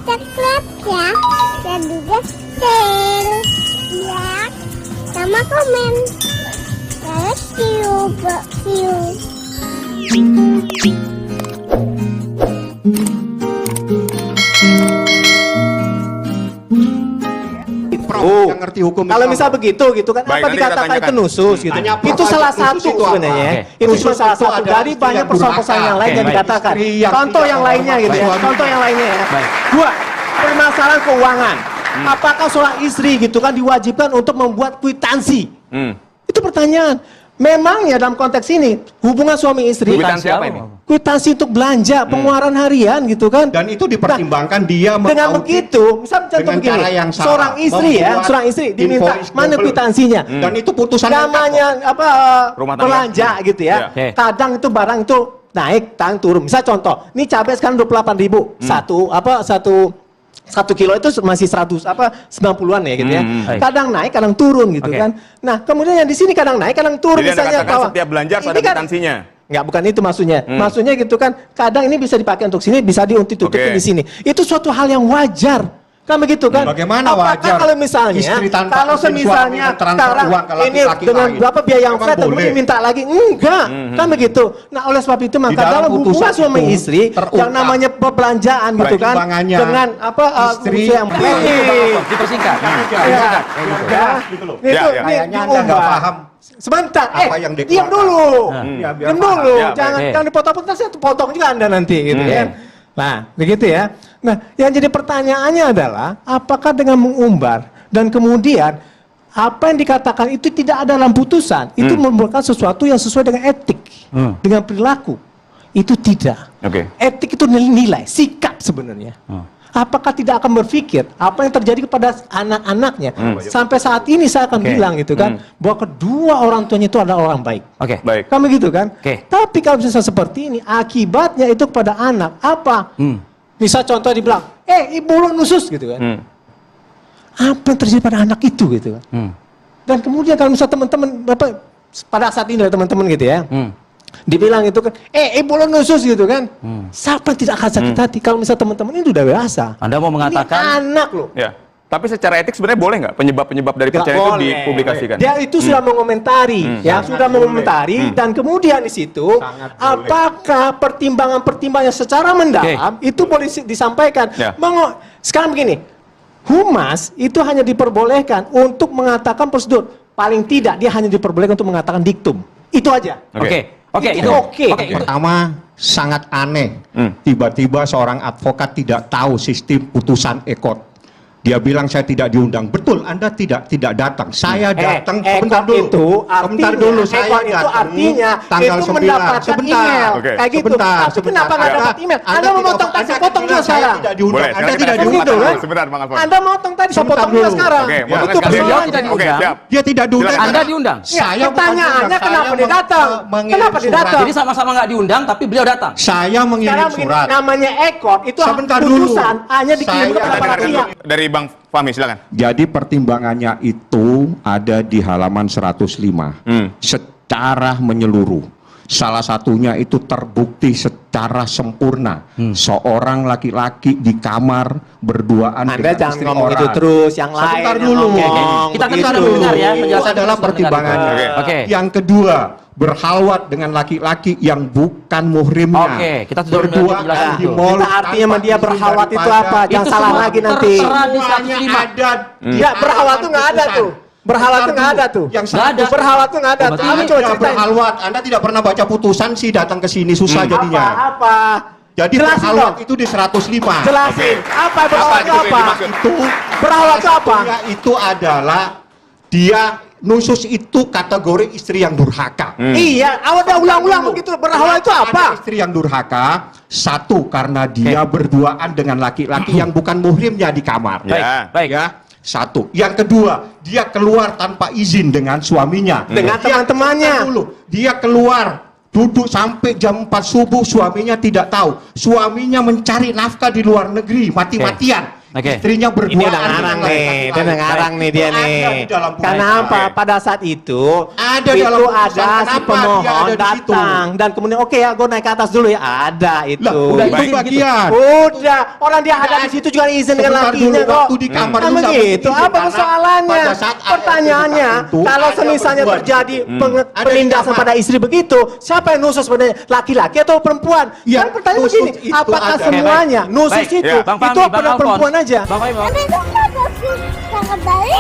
subscribe ya, dan juga share, like, sama komen. Terus see you. Yang ngerti hukum kalau misal begitu gitu kan, Baik, apa nanti dikatakan kita itu nusus gitu. Tanya apa Itu aja, salah nusus satu itu apa? sebenarnya. Oke. Itu Nusus salah itu satu ada dari istri banyak yang persoalan-persoalan yang durhaka. lain yang Oke, dikatakan. istri yang Contoh tidak yang lainnya gitu ya. menghormati Contoh yang lainnya ya. Baik. Dua, permasalahan keuangan. Apakah seorang istri gitu kan diwajibkan untuk membuat kwitansi? Itu pertanyaan. Memangnya dalam konteks ini hubungan suami istri, Kwitansi apa ini? kwitansi untuk belanja, pengeluaran harian gitu kan. Dan itu dipertimbangkan dia Dengan mengaudit begitu, misal contoh dengan begini, cara yang salah, seorang istri ya, membuat seorang istri diminta invoice mana double. kwitansinya. Dan itu putusan Namanya apa Rumah tangga. belanja gitu ya. Oke. Kadang itu barang itu naik, kadang turun. Misal contoh, ini cabai sekarang 28.000 satu kilo itu masih 90-an ya gitu ya. Kadang naik, kadang turun gitu Oke. kan. Nah, kemudian yang di sini kadang naik, kadang turun. Jadi Anda misalnya katakan bahwa setiap belanja harus ini ada kan- kwitansinya. Nggak, bukan itu maksudnya. Maksudnya gitu kan, kadang ini bisa dipakai untuk sini, bisa Oke. diuntut-tutupin di sini. Itu suatu hal yang wajar. Kan begitu kan? Bagaimana Apakah wajar kalau misalnya, istri tanpa kalau izin semisalnya suami transfer sekarang uang ke ini laki-laki dengan lain? berapa biaya yang Memang flat, kemudian boleh. minta lagi, enggak, kan begitu. Nah, oleh sebab itu maka dalam dalam hubungan putusan suami itu istri terungkap yang namanya perbelanjaan gitu kan, pertimbangannya dengan apa istri usia yang Dipersingkat. Ya, gitu loh. itu Ya, ya. Kayaknya Anda nggak paham Sebentar, apa yang dikeluarkan. diam dulu, Ya, biar diam paham. dulu, Ya, jangan baik. jangan dipotong-potong, saya potong juga Anda nanti, gitu kan. Nah, begitu ya. Nah, yang jadi pertanyaannya adalah, apakah dengan mengumbar dan kemudian apa yang dikatakan itu tidak ada dalam putusan, itu merupakan sesuatu yang sesuai dengan etik, dengan perilaku, itu tidak. Oke. Etik itu nilai, sikap sebenarnya. Apakah tidak akan berpikir apa yang terjadi kepada anak-anaknya? Sampai saat ini saya akan bilang gitu kan, bahwa kedua orang tuanya itu adalah orang baik. Oke. Baik. Kan begitu kan? Oke. Tapi kalau misalnya seperti ini, akibatnya itu kepada anak apa? Misal contoh dibilang, ibu lu nusus gitu kan? Apa yang terjadi pada anak itu gitu kan? Dan kemudian kalau misalnya teman-teman, pada saat ini teman-teman gitu ya, dibilang itu kan, ibu lu nusus gitu kan? Siapa yang tidak akan sakit hati? Kalau misalnya teman-teman ini udah biasa. Anda mau mengatakan Ini anak loh. Ya. Tapi secara etik sebenarnya boleh nggak penyebab-penyebab dari Nggak perceraian itu boleh. dipublikasikan? Dia itu sudah mengomentari, ya sudah mengomentari, dan kemudian di situ apakah pertimbangan-pertimbangan secara mendalam itu boleh disampaikan. Ya. Sekarang begini, humas itu hanya diperbolehkan untuk mengatakan prosedur. Paling tidak dia hanya diperbolehkan untuk mengatakan diktum. Itu aja. Oke. Oke, Itu oke. Pertama, sangat aneh. Tiba-tiba seorang advokat tidak tahu sistem putusan ekot. Dia bilang saya tidak diundang. Betul, Anda tidak datang. Saya datang. Sebentar ekor dulu. itu Sebentar artinya, dulu. Saya ekor itu datang artinya tanggal itu 9. mendapatkan Sebentar. email. Oke. Kayak gitu. Sebentar. Tapi kenapa nggak dapat email? Anda mau motong tadi, saya potong juga sekarang. Tidak diundang. Boleh. Anda Sekarang tidak kita diundang, dulu. kan? Sebentar, Bang Alfon. Anda motong tadi, saya Sebentar potong juga dulu. sekarang. Oke, Itu potongnya persoalan sekarang. jadi Oke, undang. siap. Dia tidak diundang. Silakan. Anda diundang. Saya bukan Pertanyaannya diundang. kenapa Saya dia datang? mengirim Kenapa dia surat. datang? Jadi sama-sama nggak diundang, tapi beliau datang. Saya mengirim Sekarang begini, surat. namanya ekor itu Sebentar dulu. putusan hanya dikirim Saya kepada Kita para dengarkan pihak. dulu dari Bang Fahmi, silakan. Jadi pertimbangannya itu ada di halaman 105 secara menyeluruh. Salah satunya itu terbukti secara sempurna. Seorang laki-laki di kamar berduaan Anda dengan jangan istri ngomong orang. itu terus, yang lain. Sebentar yang dulu. ngomong. Kita kan Begitu. sudah mendengar ya Itu penjelasan adalah sudah pertimbangannya. mendengar. Oke. Yang kedua, berhalwat dengan laki-laki yang bukan muhrimnya. Oke, kita sudah berduaan menjelaskan di itu. mall. Kita artinya tanpa dia izin berhalwat itu daripada- apa? Jangan Itu salah semua lagi nanti. tertera di Semuanya 105. ada. di Ya, berhalwat tuh nggak ada putusan. tuh. Berhalwat tuh nggak ada tuh. Yang Nggak ada. Berhalwat tuh nggak ada. Berarti Kamu Anda coba tidak ceritain. berhalwat. Anda tidak pernah baca putusan sih datang ke sini susah jadinya. Apa? Jadi Jelasin berhalwat dong. itu di 105. Jelasin. Apa berhalwat itu itu apa? dimaksud? Itu Berhalwat itu apa? satunya itu adalah dia nusus itu kategori istri yang durhaka. Iya, ada ulang-ulang begitu. Berhalwat itu Ada apa? istri yang durhaka, satu karena dia berduaan dengan laki-laki yang bukan muhrimnya di kamar. Ya. Baik. Ya, satu. Yang kedua, dia keluar tanpa izin dengan suaminya. Dengan Dia- teman-temannya. dulu, dia keluar duduk sampai jam 4 subuh, suaminya tidak tahu. Suaminya mencari nafkah di luar negeri, mati-matian. Oke. Istrinya berdua. Ini udah ngarang nih, dia udah ngarang nih dia Ada nih. di dalam putusan. Kenapa Oke. pada saat itu Ada di itu dalam putusan. ada si Kenapa dia pemohon ada di situ? datang dan kemudian oke ya gue naik ke atas dulu ya, ada itu. Lah, udah itu Baik. bagian. Udah, orang dia ada di situ juga izin dengan Sebentar lakinya dulu, kok. waktu di kamar Kan itu sama begitu. izin, Apa karena persoalannya? pada saat ART Pertanyaannya, itu kalau ada semisalnya berdua di terjadi situ. Ada di penindasan kamar. pada istri begitu, siapa yang nusus sebenarnya? Laki-laki atau perempuan? Ya, Kan pertanyaan nusus begini, itu apakah ada. semuanya nusus Baik. itu? Ya. Bang Itu Fahmi, Bang pada Alphonse. perempuan aja. Bang Fahmi, Tapi itu nggak bisa kembali.